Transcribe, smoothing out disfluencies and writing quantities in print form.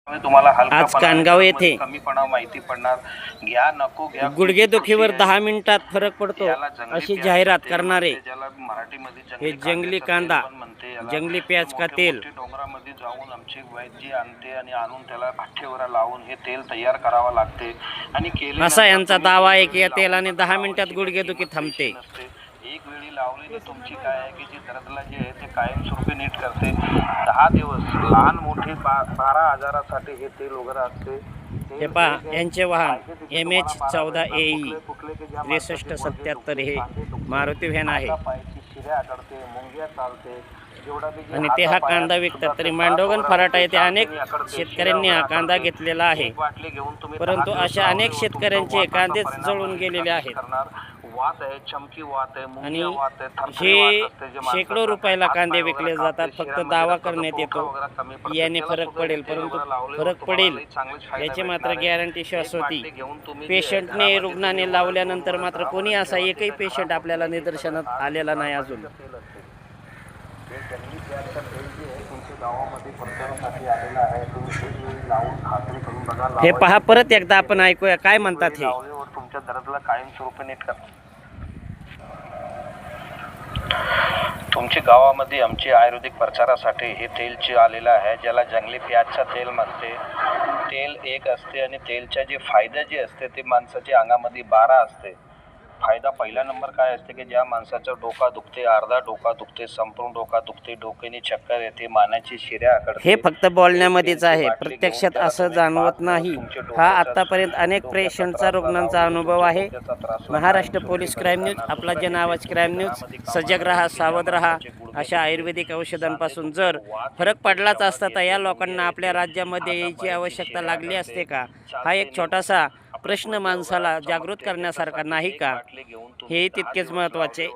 तुम्हाला आज कानगाव येथे कमीपणा माहिती पडणार. घ्या नको घ्या, गुडघेदुखीवर 10 मिनिटात फरक पडतो अशी जाहिरात करणारे ज्याला मराठीमध्ये हे जंगली कांद्याचं कांदा, तेल पण म्हणते याला. जंगली प्याज का तेल डोंगरामध्ये जाऊन आमचे वैद्य आणते आणि आणून त्याला भाठेवर लावून हे तेल तयार करावं लागते आणि असा यांचा दावा आहे की या तेलाने 10 मिनिटात गुडघेदुखी थांबते. एक वेळी लावलेली तुमची काय आहे की जी दर्दला जे आहे ते कायमस्वरूपी नीट करते. 10 दिवस लहान मोठे 12 आजारासाठी हे तेल वगैरे असते. हे पहा यांचे वाहन MH14AE 6377 हे मारुती व्हॅन आहे शिऱ्या करते, मुंग्या चालते. आणि ते हा कांदा विकतात. तरी मांडोगण फराटा येथे अनेक शेतकऱ्यांनी हा कांदा घेतलेला आहे, परंतु अशा अनेक शेतकऱ्यांचे कांदेच जळून गेलेले आहेत आणि हे शेकडो रुपयाला कांदे विकले जातात. फक्त दावा करण्यात येतो याने फरक पडेल, परंतु फरक पडेल याची मात्र गॅरंटी शाश्वती पेशंटने रुग्णाने लावल्यानंतर मात्र कोणी असा एकही पेशंट आपल्याला निदर्शनात आलेला नाही अजून. हे पहा, परत एकदा आपण ऐकूया काय म्हणतात हे. तुमच्या दर्दला कायमस्वरूपी नीट करा. तुमच्या गावामध्ये आमचे आयुर्वेदिक प्रचारासाठी हे तेलचे आलेलं आहे ज्याला जंगली प्याजचा तेल म्हणते. तेल एक असते आणि तेलचे जे फायदे जे असते ते माणसाच्या अंगामध्ये 12 असते. फायदा पहिला नंबर काय असते की ज्या माणसाचं डोका दुखते, अर्धा डोका दुखते, संपूर्ण डोका दुखते, डोक्याने चक्कर येते, मानाची शिऱ्या आकडते, हे फक्त बोलण्यामध्येच आहे, प्रत्यक्षात असं जाणवत नाही. हा आतापर्यंत अनेक पेशंटचा रुग्णांचा अनुभव आहे. महाराष्ट्र पोलीस क्राईम न्यूज, आपला जे नावाच क्राईम न्यूज. सजग रहा, सावध रहा. अशा आयुर्वेदिक औषधांपासून जर फरक पडलाच असता तर या लोकांना आपल्या राज्यामध्ये यायची आवश्यकता लागली असते का? हा एक छोटासा प्रश्न माणसाला जागृत करण्यासारखा नाही का? हे तितकेच महत्त्वाचे.